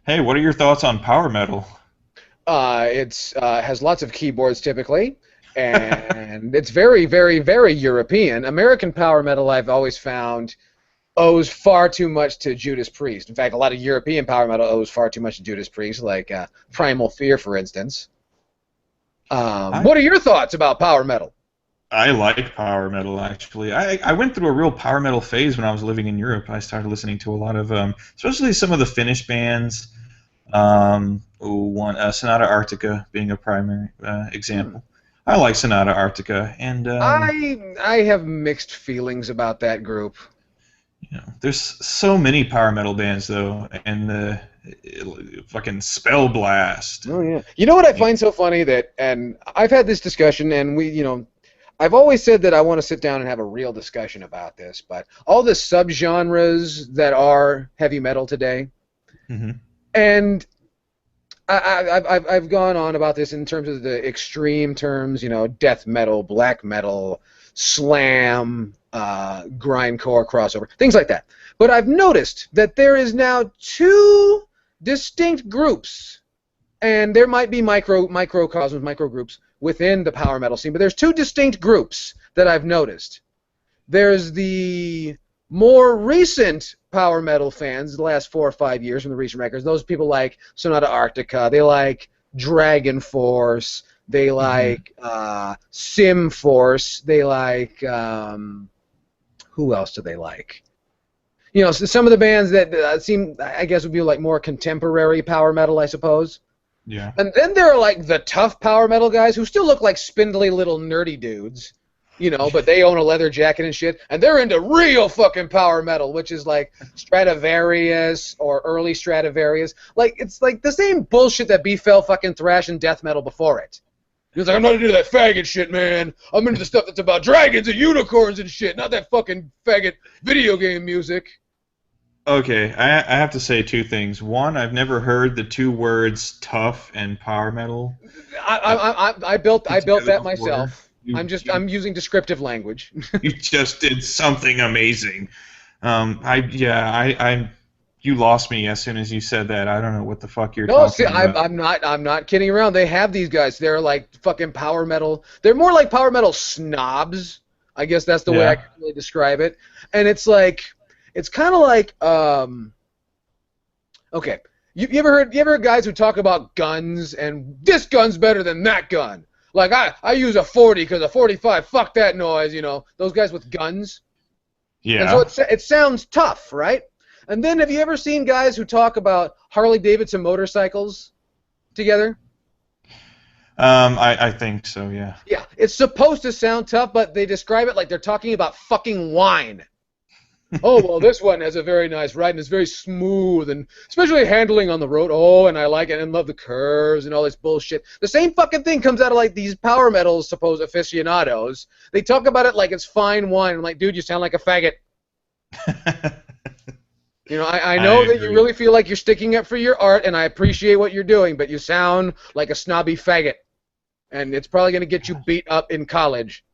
Hey, what are your thoughts on power metal? It's has lots of keyboards typically, and it's very, very, very European. American power metal, I've always found, owes far too much to Judas Priest. In fact, a lot of European power metal owes far too much to Judas Priest, like Primal Fear, for instance. I What are your thoughts about power metal? I like power metal actually. I went through a real power metal phase when I was living in Europe. I started listening to a lot of especially some of the Finnish bands. One Sonata Arctica being a primary Hmm. example. I like Sonata Arctica, and I have mixed feelings about that group. there's so many power metal bands though, and the fucking Spell Blast. Oh yeah. You know what I Yeah. find so funny that, and I've had this discussion, and I've always said that I want to sit down and have a real discussion about this, but all the subgenres that are heavy metal today, Hmm. and I've gone on about this in terms of the extreme terms, death metal, black metal, slam, grindcore, crossover, things like that. But I've noticed that there is now two distinct groups, and there might be microcosms, micro groups within the power metal scene, but there's two distinct groups that I've noticed. There's the more recent power metal fans, the last 4 or 5 years from the recent records. Those people like Sonata Arctica. They like Dragon Force. They Hmm. like Sim Force. They like who else do they like? So some of the bands that seem, I guess, would be like more contemporary power metal, I suppose. Yeah. And then there are like the tough power metal guys who still look like spindly little nerdy dudes, but they own a leather jacket and shit, and they're into real fucking power metal, which is like Stradivarius or early Stradivarius. Like it's like the same bullshit that fell fucking thrash and death metal before it. He's like, I'm not into that faggot shit, man. I'm into the stuff that's about dragons and unicorns and shit, not that fucking faggot video game music. Okay, I have to say two things. One, I've never heard the two words tough and power metal I, uh, I, I, I built put I built together that before. myself. I'm using descriptive language. You just did something amazing. I you lost me as soon as you said that. I don't know what the fuck you're No, see, talking I'm, about. I'm not I'm not kidding around. They have these guys. They're like fucking power metal. They're more like power metal snobs. I guess that's the way I Yeah. can really describe it. And it's kind of like okay. You ever heard guys who talk about guns and this gun's better than that gun? Like I use a 40 because a 45. Fuck that noise. Those guys with guns. And so Yeah. it sounds tough, right? And then have you ever seen guys who talk about Harley Davidson motorcycles together? I think so, yeah. Yeah, it's supposed to sound tough, but they describe it like they're talking about fucking wine. Oh, well, this one has a very nice ride and it's very smooth and especially handling on the road. Oh, and I like it and love the curves and all this bullshit. The same fucking thing comes out of like these power metal supposed aficionados. They talk about it like it's fine wine. I'm like, dude, you sound like a faggot. I I know that you agree. really feel like you're sticking up for your art, and I appreciate what you're doing, but you sound like a snobby faggot, and it's probably going to get you beat up in college.